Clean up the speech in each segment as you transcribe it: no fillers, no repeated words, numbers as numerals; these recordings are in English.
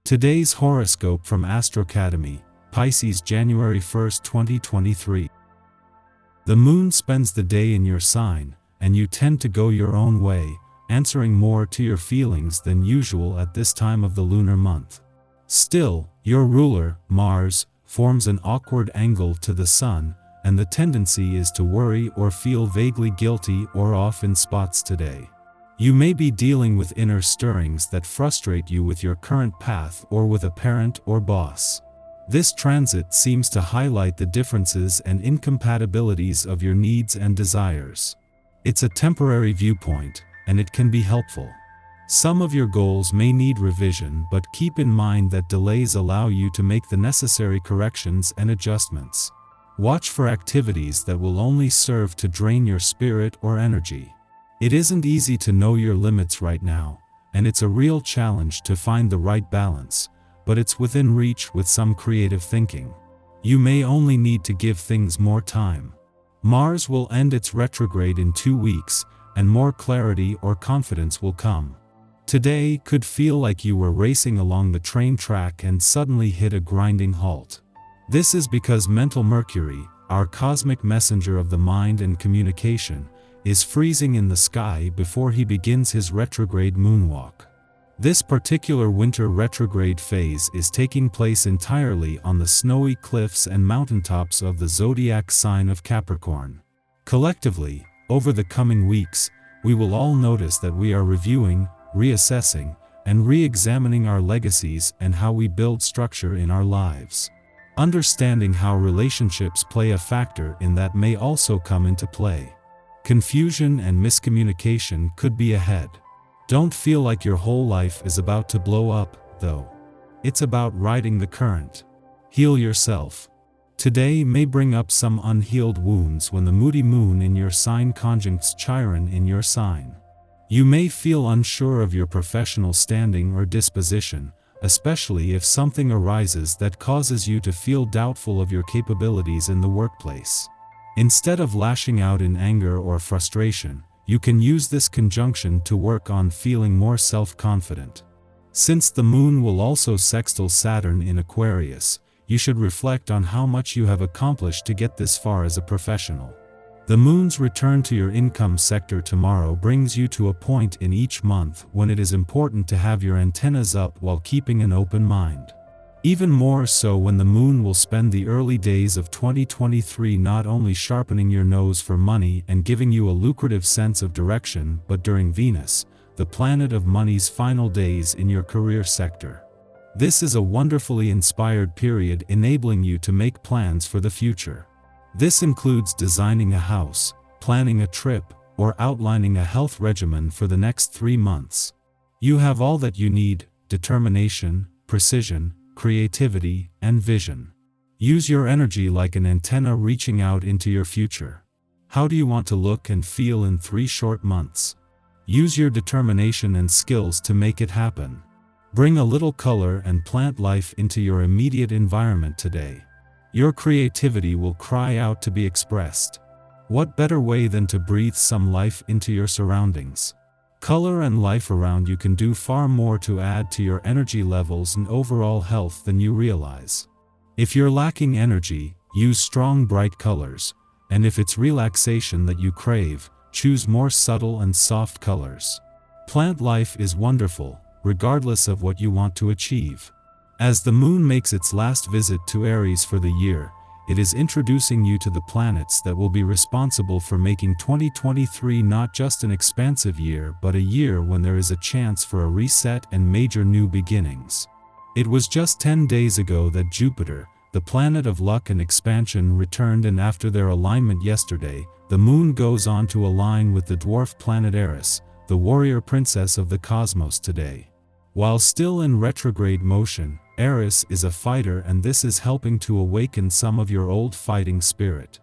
Today's horoscope from Astrocademy, Pisces January 1, 2023. The moon spends the day in your sign, and you tend to go your own way, answering more to your feelings than usual at this time of the lunar month. Still, your ruler, Mars, forms an awkward angle to the Sun, and the tendency is to worry or feel vaguely guilty or off in spots today. You may be dealing with inner stirrings that frustrate you with your current path or with a parent or boss. This transit seems to highlight the differences and incompatibilities of your needs and desires. It's a temporary viewpoint, and it can be helpful. Some of your goals may need revision, but keep in mind that delays allow you to make the necessary corrections and adjustments. Watch for activities that will only serve to drain your spirit or energy. It isn't easy to know your limits right now, and it's a real challenge to find the right balance, but it's within reach with some creative thinking. You may only need to give things more time. Mars will end its retrograde in 2 weeks, and more clarity or confidence will come. Today could feel like you were racing along the train track and suddenly hit a grinding halt. This is because mental Mercury, our cosmic messenger of the mind and communication, is freezing in the sky before he begins his retrograde moonwalk. This particular winter retrograde phase is taking place entirely on the snowy cliffs and mountaintops of the zodiac sign of Capricorn. Collectively, over the coming weeks, we will all notice that we are reviewing, reassessing, and re-examining our legacies and how we build structure in our lives. Understanding how relationships play a factor in that may also come into play. Confusion and miscommunication could be ahead. Don't feel like your whole life is about to blow up, though. It's about riding the current. Heal yourself. Today may bring up some unhealed wounds when the moody moon in your sign conjuncts Chiron in your sign. You may feel unsure of your professional standing or disposition, especially if something arises that causes you to feel doubtful of your capabilities in the workplace. Instead of lashing out in anger or frustration, you can use this conjunction to work on feeling more self-confident. Since the moon will also sextile Saturn in Aquarius, you should reflect on how much you have accomplished to get this far as a professional. The moon's return to your income sector tomorrow brings you to a point in each month when it is important to have your antennas up while keeping an open mind. Even more so when the moon will spend the early days of 2023 not only sharpening your nose for money and giving you a lucrative sense of direction, but during Venus, the planet of money's final days in your career sector. This is a wonderfully inspired period enabling you to make plans for the future. This includes designing a house, planning a trip, or outlining a health regimen for the next 3 months. You have all that you need: determination, precision, creativity, and vision. Use your energy like an antenna reaching out into your future. How do you want to look and feel in 3 short months? Use your determination and skills to make it happen. Bring a little color and plant life into your immediate environment today. Your creativity will cry out to be expressed. What better way than to breathe some life into your surroundings? Color and life around you can do far more to add to your energy levels and overall health than you realize. If you're lacking energy, use strong bright colors, and if it's relaxation that you crave, choose more subtle and soft colors. Plant life is wonderful, regardless of what you want to achieve. As the moon makes its last visit to Aries for the year, it is introducing you to the planets that will be responsible for making 2023 not just an expansive year but a year when there is a chance for a reset and major new beginnings. It was just 10 days ago that Jupiter, the planet of luck and expansion, returned, and after their alignment yesterday, the moon goes on to align with the dwarf planet Eris, the warrior princess of the cosmos today. While still in retrograde motion, Eris is a fighter, and this is helping to awaken some of your old fighting spirit.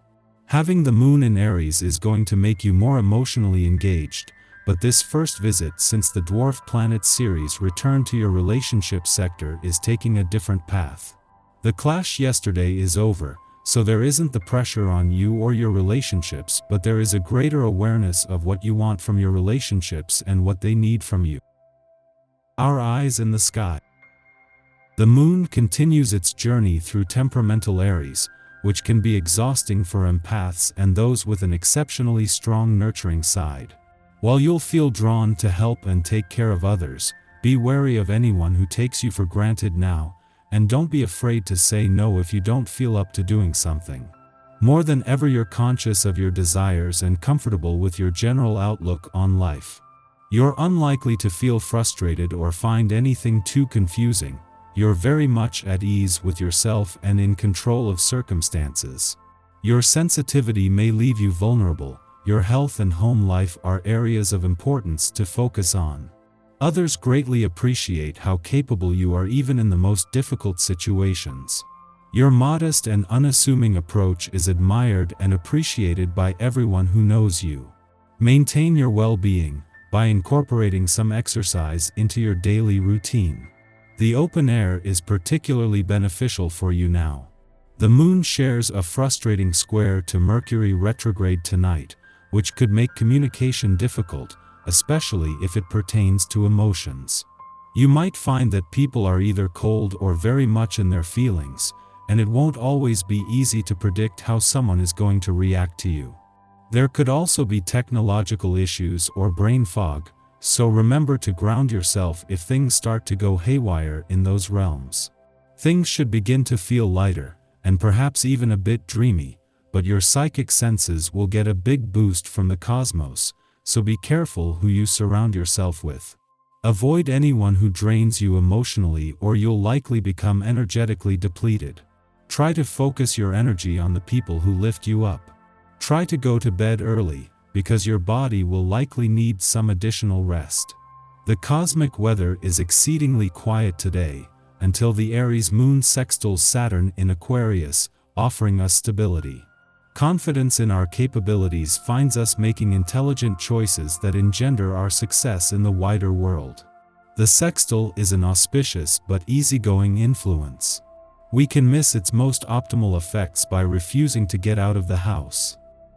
Having the moon in Aries is going to make you more emotionally engaged, but this first visit since the dwarf planet series returned to your relationship sector is taking a different path. The clash yesterday is over, so there isn't the pressure on you or your relationships, but there is a greater awareness of what you want from your relationships and what they need from you. Our eyes in the sky. The moon continues its journey through temperamental Aries, which can be exhausting for empaths and those with an exceptionally strong nurturing side. While you'll feel drawn to help and take care of others, be wary of anyone who takes you for granted now, and don't be afraid to say no if you don't feel up to doing something. More than ever, you're conscious of your desires and comfortable with your general outlook on life. You're unlikely to feel frustrated or find anything too confusing. You're very much at ease with yourself and in control of circumstances. Your sensitivity may leave you vulnerable. Your health and home life are areas of importance to focus on. Others greatly appreciate how capable you are even in the most difficult situations. Your modest and unassuming approach is admired and appreciated by everyone who knows you. Maintain your well-being by incorporating some exercise into your daily routine. The open air is particularly beneficial for you now. The moon shares a frustrating square to Mercury retrograde tonight, which could make communication difficult, especially if it pertains to emotions. You might find that people are either cold or very much in their feelings, and it won't always be easy to predict how someone is going to react to you. There could also be technological issues or brain fog, so remember to ground yourself if things start to go haywire in those realms. Things should begin to feel lighter, and perhaps even a bit dreamy, but your psychic senses will get a big boost from the cosmos, so be careful who you surround yourself with. Avoid anyone who drains you emotionally or you'll likely become energetically depleted. Try to focus your energy on the people who lift you up. Try to go to bed early, because your body will likely need some additional rest. The cosmic weather is exceedingly quiet today, until the Aries moon sextiles Saturn in Aquarius, offering us stability. Confidence in our capabilities finds us making intelligent choices that engender our success in the wider world. The sextile is an auspicious but easygoing influence. We can miss its most optimal effects by refusing to get out of the house.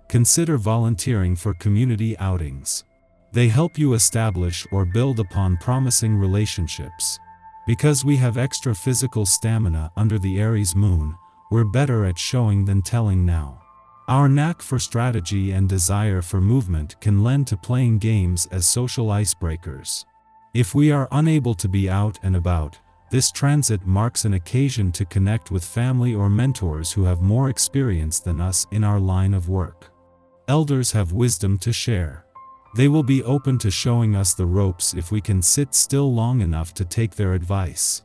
Consider volunteering for community outings. They help you establish or build upon promising relationships. Because we have extra physical stamina under the Aries moon, we're better at showing than telling now. Our knack for strategy and desire for movement can lend to playing games as social icebreakers. If we are unable to be out and about, this transit marks an occasion to connect with family or mentors who have more experience than us in our line of work. Elders have wisdom to share. They will be open to showing us the ropes if we can sit still long enough to take their advice.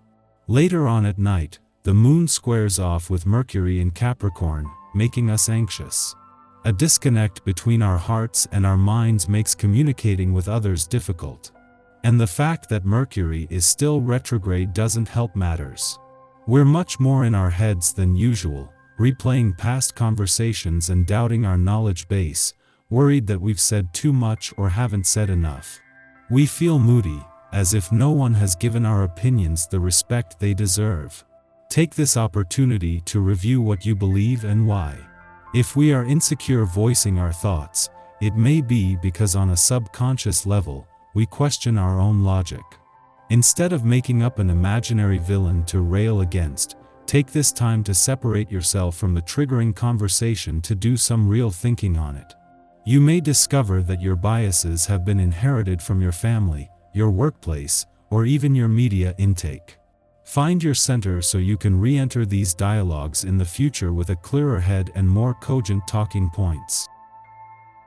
Later on at night, the moon squares off with Mercury in Capricorn, making us anxious. A disconnect between our hearts and our minds makes communicating with others difficult. And the fact that Mercury is still retrograde doesn't help matters. We're much more in our heads than usual, replaying past conversations and doubting our knowledge base, worried that we've said too much or haven't said enough. We feel moody, as if no one has given our opinions the respect they deserve. Take this opportunity to review what you believe and why. If we are insecure voicing our thoughts, it may be because on a subconscious level, we question our own logic. Instead of making up an imaginary villain to rail against, take this time to separate yourself from the triggering conversation to do some real thinking on it. You may discover that your biases have been inherited from your family, your workplace, or even your media intake. Find your center so you can re-enter these dialogues in the future with a clearer head and more cogent talking points.